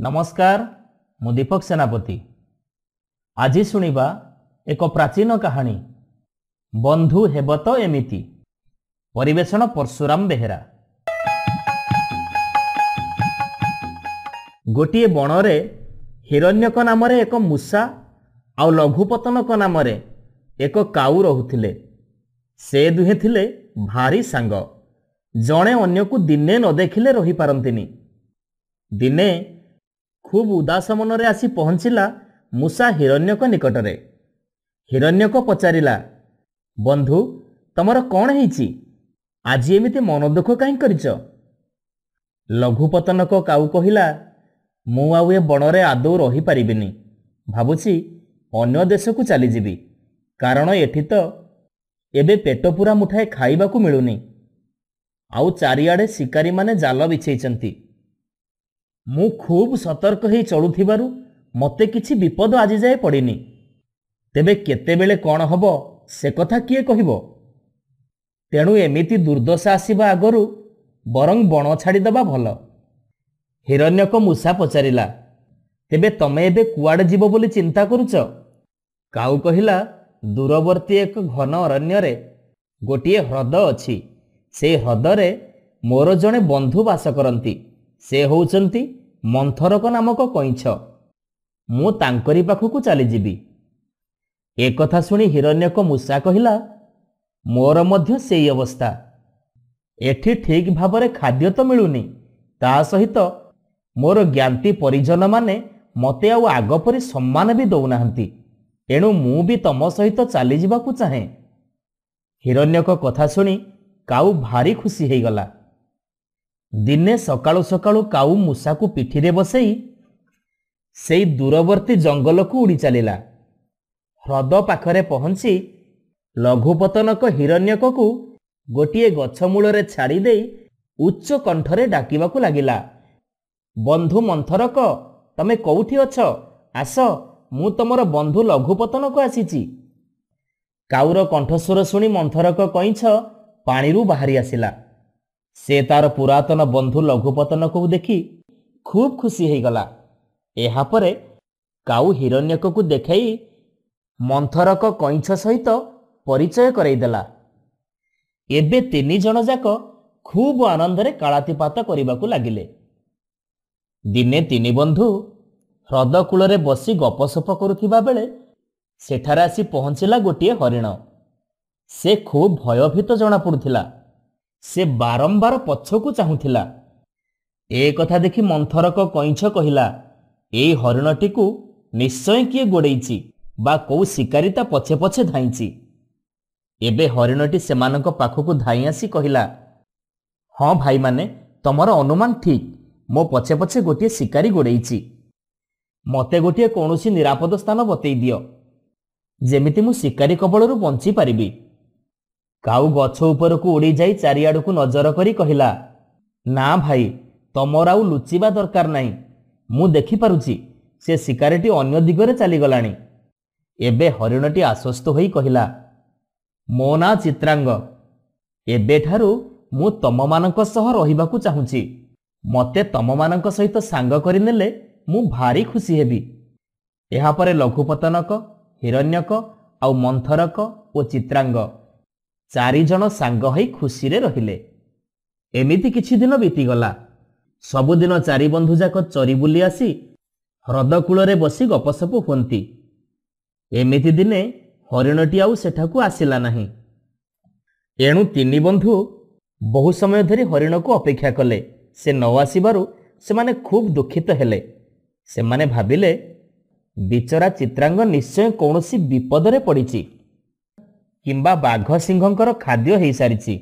नमस्कार मु दीपक सेनापति। आज शुणिबा एक प्राचीन कहानी बंधु हेब तो एमिति। परिवेषण परशुराम बेहेरा। गोटिए बणरे हिरण्यक नाम एक मूषा आउ लघुपतनक नाम एक काऊ रहुथिले। से दुहे थिले भारी सांग। जणे अन्य को दिने न देखिले रही पारंतिनी। दिने खूब उदास मनरे आसी पहुँचला मूषा हिरण्यक निकटरे। हिरण्यक पचारिला, बंधु तमर कौन हेछि? आज एमिति मन दुख कहीं करिच? लघुपतनक काऊ कहिला, मु आउ ए बणरे आदौ रही पारिबिनी। भाबुछि अन्य देश को चली जिबी, कारण एठी तो एबे पेट पूरा मुठाए खाइबाकू मिलुनी। आउ चारिआडे शिकारी माने जाल बिछेइचंती। मु खूब सतर्क ही चलुथिबारु मते किछि विपद आज जाए पड़िनी। तेबे केतेबेले कौन हब से कथा किए कहिबो? तेणु एमिति दुर्दशा आसीबा आगरु बरং बण छाड़ीदबा भल। हिरण्यक मूषा पचारिला, तेबे तमे एबे कुआडे जीव बोली चिंता करुच? काऊ कहिला, दूरवर्ती एक घन अरण्यरे गोटिए ह्रद अछि। से ह्रदरे मोर जणे बंधु बास करंती। से होउचंती मंथरक नामक कइंछ। मु तांकरी पाखकू चली जीवी। एक कथा सुनी हिरण्यक मूषा कहिला, मोर मध्य सेई अवस्था। एठी ठीक भाबरे खाद्य तो मिलुनी, ता सहित मोर ज्ञाति परिजन माने मते आउ आग परि सम्मान भी दउनाहंती। एणु मु भी तम सहित चली जीवाकू चाहे। हिरण्यक कथा सुनी काऊ भारी खुशी हो गला। दिने सकाळु सकाळु काऊ मूषा को पिठीरे बसई सेई दूरवर्ती जंगल को उड़ी चलिला। ह्रद पाखरे पहुंची लघुपतनक हिरण्यक को गोटिए गछ मूलरे छाड़ी देई उच्च कंठरे डाकिबाकू लागिला, बंधु मंथरक तमे कोउठी अछ? आस, मु तमर बंधु लघुपतनक आसीची। काऊर कंठस्वर शुणी मंथरक कइंछ पाणीरू बाहरी आसिला। से तार पुरातन बंधु लघुपतनक को देखी खूब खुशी हो गला। एहा परे काऊ हिरण्यक को देखाई मंथरक कइंछ सहित परिचय करैदेला। एबे तीन जन जाक खूब आनंदरे कालातिपात करबाकू लागिले। दिने तीन बंधु ह्रद कूलरे बसी गपसप करुथिबा बेले सेठारे आसी पहुंचिला गोटिए हरिण। से खूब भयभीत जଣା पड़ुथिला। से बारंबार पछकू चाहूथिला। ए कथा देखि मंथरक कइंछ कहिला, एई हरिणटी को निश्चय किए गोड़ेइछि बा को शिकारी ता पछे पछे धाइछि। एबे हरिणटी सेमानक पाखकू धाई आसी कहिला, हाँ भाई माने तमर अनुमान ठीक। मो पछे पछे गोटिए शिकारी गोड़ेइछि। मते गोटिए कौनसी निरापद स्थान बतई दियो, जेमिति मु शिकारी कबलरू बंची पारिबी। काऊ गछ ऊपर को उड़ी जाई चारिआड को नजर करी कहिला, ना भाई तमर आउ लुचिबा दरकार नाही। मु देखि पारुछि से शिकारीटी अन्य दिगरे चली गलानी। एबे हरिणटी आश्वस्त होई कहिला, मो ना चित्रांग। एबे ठारू मु तम मानक सह रहिबाकू चाहूछि। मते तम मानक सहित सांग करिनेले मु भारी खुशी हेबी। एहा परे लघुपतनक, हिरण्यक आउ मंथरक ओ चित्रांग चारि जन सांग होई खुशी रे रहिले। एमिति किछि दिन बीतीगला। सबुदिन चारि बंधु जाक चरी बुली आसी ह्रद कूलरे बसी गपसप हुंती। एमिति दिने हरिणटी आउ सेठाकू आसिला नाही। एणु तीन बंधु बहु समय धरी हरिण को अपेक्षा कले। से न आसिबारु सेमाने खूब दुखित हेले। सेमाने भाबिले बिचरा चित्रांग निश्चय कौनसी विपदरे पड़िछि किंबा बाघ सिंहंकर खाद्य हो सारिछि।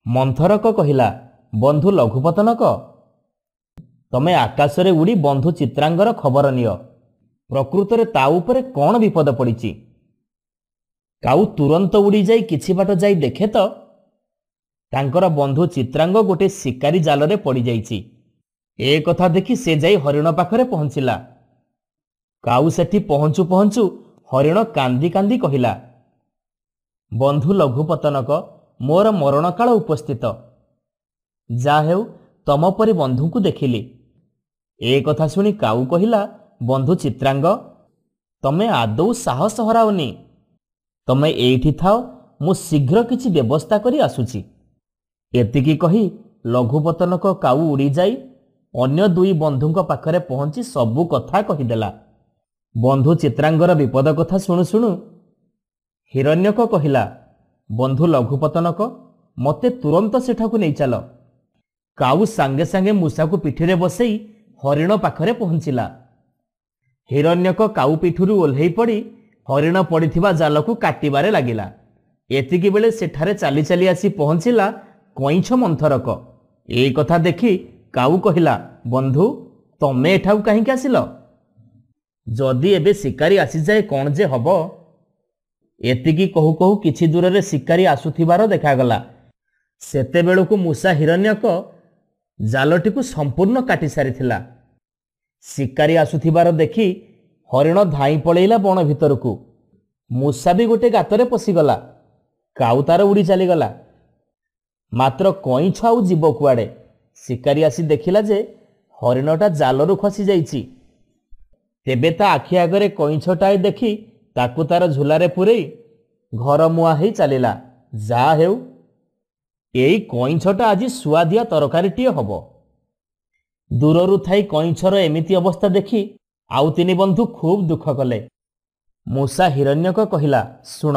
मंथरक कहिला, बंधु लघुपतनक तमे आकाशरे उड़ी बंधु चित्रांगर खबर नियो। प्रकृतरे ता उपरे कौन विपद पड़िछि? काऊ तुरंत उड़ी जाई किछि बाट जाई देखे तो तांकर बंधु चित्रांग गोटे शिकारी जालरे पड़ी जाइछि। ए कथा देखि से जाई हरिण पाखरे पहुंचिला। काऊ सेठी पहुंचु पहुंचु हरिण कांदी कांदी कहिला, बंधु लघुपतनक मोर मरण काल उपस्थित। जा हेउ तम परि बंधु को देखिली। ଏ କଥା ଶୁଣି କାଉ କହିଲା, ବନ୍ଧୁ ଚିତ୍ରାଙ୍ଗ, ତମେ ଆଦୌ ସାହସ ହରାଉନି। ତମେ ଏଇଠି ଥାଅ, ମୁଁ ଶୀଘ୍ର କିଛି ବ୍ୟବସ୍ଥା କରି ଆସୁଛି। ଏତିକି କହି ଲଘୁପତନକ କାଉ ଉଡ଼ିଯାଇ ଅନ୍ୟ ଦୁଇ ବନ୍ଧୁଙ୍କ ପାଖରେ ପହଞ୍ଚି ସବୁ କଥା କହିଦେଲା। ବନ୍ଧୁ ଚିତ୍ରାଙ୍ଗର ବିପଦ କଥା ଶୁଣୁ ଶୁଣୁ ହିରଣ୍ୟକ କହିଲା, ବନ୍ଧୁ ଲଘୁପତନକ, ମୋତେ ତୁରନ୍ତ ସେଠାକୁ ନେଇ ଚାଲ। କାଉ ସାଙ୍ଗେ ସାଙ୍ଗେ ମୂଷାକୁ ପିଠିରେ ବସେଇ ହରିଣ ପାଖରେ ପହଞ୍ଚିଲା। ହିରଣ୍ୟକ କାଉ ପିଠରୁ ଓହ୍ଲେଇ ପଡ଼ି ହରିଣ ପଡ଼ିଥିବା ଜାଲକୁ କାଟିବାରେ ଲାଗିଲା। ଏତିକି ବେଳେ ସେଠାରେ ଚାଲି ଚାଲି ଆସି ପହଞ୍ଚିଲା କଇଁଛ ମନ୍ଥରକ। ଏଇ କଥା ଦେଖି କାଉ କହିଲା, ବନ୍ଧୁ, ତମେ ଏଠାକୁ କାହିଁକି ଆସିଲ? ଯଦି ଏବେ ଶିକାରୀ ଆସିଯାଏ କ'ଣ ଯେ ହବ? ଏତିକି କହୁ କହୁ କିଛି ଦୂରରେ ଶିକାରୀ ଆସୁଥିବାର ଦେଖାଗଲା। ସେତେବେଳକୁ ମୂଷା ହିରଣ୍ୟକ ଜାଲଟିକୁ ସମ୍ପୂର୍ଣ୍ଣ କାଟି ସାରିଥିଲା। ଶିକାରୀ ଆସୁଥିବାର ଦେଖି ହରିଣ ଧାଇଁ ପଳେଇଲା ବଣ ଭିତରକୁ। ମୂଷା ବି ଗୋଟେ ଗାତରେ ପଶିଗଲା। କାଉ ତାର ଉଡ଼ି ଚାଲିଗଲା। ମାତ୍ର କଇଁଛ ଆଉ ଯିବ କୁଆଡ଼େ? ଶିକାରୀ ଆସି ଦେଖିଲା ଯେ ହରିଣଟା ଜାଲରୁ ଖସି ଯାଇଛି। ତେବେ ତା ଆଖି ଆଗରେ କଇଁଛଟାଏ ଦେଖି ତାକୁ ତାର ଝୁଲାରେ ପୂରେଇ ଘର ମୁହାଁ ହେଇ ଚାଲିଲା। ଯାହା ହେଉ, ଏଇ କଇଁଛଟା ଆଜି ସୁଆଦିଆ ତରକାରୀଟିଏ ହବ। ଦୂରରୁ ଥାଇ କଇଁଛର ଏମିତି ଅବସ୍ଥା ଦେଖି ଆଉ ତିନି ବନ୍ଧୁ ଖୁବ୍ ଦୁଃଖ କଲେ। ମୂଷା ହିରଣ୍ୟକ କହିଲା, ଶୁଣ,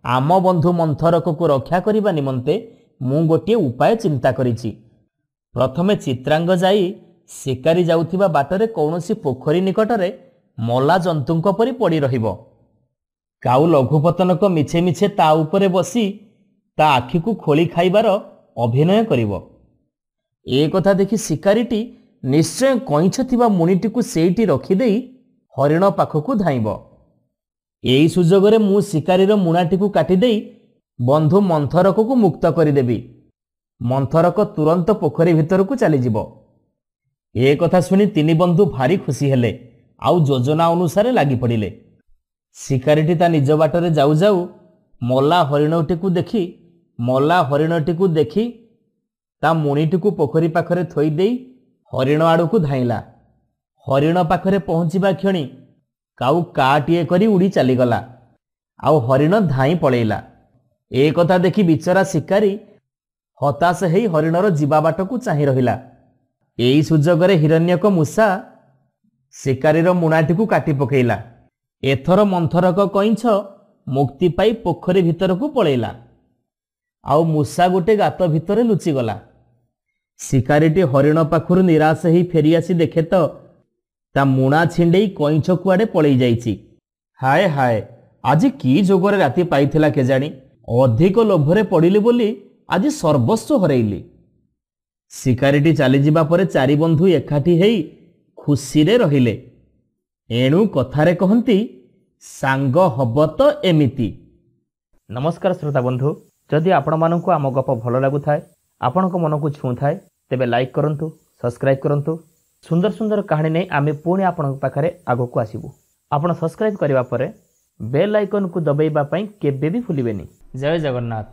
ଆମ ବନ୍ଧୁ ମନ୍ଥରକକୁ ରକ୍ଷା କରିବା ନିମନ୍ତେ ମୁଁ ଗୋଟିଏ ଉପାୟ ଚିନ୍ତା କରିଛି। ପ୍ରଥମେ ଚିତ୍ରାଙ୍ଗ ଯାଇ ଶିକାରୀ ଯାଉଥିବା ବାଟରେ କୌଣସି ପୋଖରୀ ନିକଟରେ ମଲା ଜନ୍ତୁଙ୍କ ପରି ପଡ଼ି ରହିବ। କାଉ ଲଘୁପତନକ ମିଛେ ମିଛେ ତା ଉପରେ ବସି ତା ଆଖିକୁ ଖୋଳି ଖାଇବାର ଅଭିନୟ କରିବ। ଏ କଥା ଦେଖି ଶିକାରୀଟି ନିଶ୍ଚୟ କଇଁଛ ଥିବା ମୁଣିଟିକୁ ସେଇଠି ରଖିଦେଇ ହରିଣ ପାଖକୁ ଧାଇଁବ। ଏଇ ସୁଯୋଗରେ ମୁଁ ଶିକାରୀର ମୁଣାଟିକୁ କାଟିଦେଇ ବନ୍ଧୁ ମନ୍ଥରକକୁ ମୁକ୍ତ କରିଦେବି। ମନ୍ଥରକ ତୁରନ୍ତ ପୋଖରୀ ଭିତରକୁ ଚାଲିଯିବ। ଏ କଥା ଶୁଣି ତିନି ବନ୍ଧୁ ଭାରି ଖୁସି ହେଲେ, ଆଉ ଯୋଜନା ଅନୁସାରେ ଲାଗି ପଡ଼ିଲେ। ଶିକାରୀଟି ତା ନିଜ ବାଟରେ ଯାଉ ଯାଉ ମଲା ହରିଣଟିକୁ ଦେଖି ତା ମୁଣିଟିକୁ ପୋଖରୀ ପାଖରେ ଥୋଇ ଦେଇ ହରିଣ ଆଡ଼କୁ ଧାଇଁଲା। ହରିଣ ପାଖରେ ପହଞ୍ଚିବା କ୍ଷଣି କାଉ କାଟିଏ କରି ଉଡ଼ି ଚାଲିଗଲା, ଆଉ ହରିଣ ଧାଇଁ ପଳେଇଲା। ଏ କଥା ଦେଖି ବିଚରା ଶିକାରୀ ହତାଶ ହେଇ ହରିଣର ଯିବା ବାଟକୁ ଚାହିଁ ରହିଲା। ଏଇ ସୁଯୋଗରେ ହିରଣ୍ୟକ ମୂଷା ଶିକାରୀର ମୁଣାଟିକୁ କାଟି ପକେଇଲା। ଏଥର ମନ୍ଥରକ କଇଁଛ ମୁକ୍ତି ପାଇ ପୋଖରୀ ଭିତରକୁ ପଳେଇଲା, ଆଉ ମୂଷା ଗୋଟେ ଗାତ ଭିତରେ ଲୁଚିଗଲା। ଶିକାରୀଟି ହରିଣ ପାଖରୁ ନିରାଶ ହେଇ ଫେରିଆସି ଦେଖେ ତ ତା ମୁଣା ଛିଣ୍ଡେଇ କଇଁଛ କୁଆଡ଼େ ପଳେଇ ଯାଇଛି। ହାୟ ହାୟ, ଆଜି କି ଯୋଗରେ ରାତି ପାଇଥିଲା କେଜାଣି? ଅଧିକ ଲୋଭରେ ପଡ଼ିଲି ବୋଲି ଆଜି ସର୍ବସ୍ୱ ହରେଇଲି। ଶିକାରୀଟି ଚାଲିଯିବା ପରେ ଚାରି ବନ୍ଧୁ ଏକାଠି ହେଇ ଖୁସିରେ ରହିଲେ। ଏଣୁ କଥାରେ କହନ୍ତି, ସାଙ୍ଗ ହବ ତ ଏମିତି। ନମସ୍କାର ଶ୍ରୋତା ବନ୍ଧୁ, ଯଦି ଆପଣମାନଙ୍କୁ ଆମ ଗପ ଭଲ ଲାଗୁଥାଏ, ଆପଣଙ୍କ ମନକୁ ଛୁଉଁଥାଏ, ତେବେ ଲାଇକ୍ କରନ୍ତୁ, ସବସ୍କ୍ରାଇବ୍ କରନ୍ତୁ। ସୁନ୍ଦର ସୁନ୍ଦର କାହାଣୀ ନେଇ ଆମେ ପୁଣି ଆପଣଙ୍କ ପାଖରେ ଆଗକୁ ଆସିବୁ। ଆପଣ ସବସ୍କ୍ରାଇବ୍ କରିବା ପରେ ବେଲ୍ ଆଇକନ୍କୁ ଦବାଇବା ପାଇଁ କେବେ ବି ଭୁଲିବେନି। ଜୟ ଜଗନ୍ନାଥ।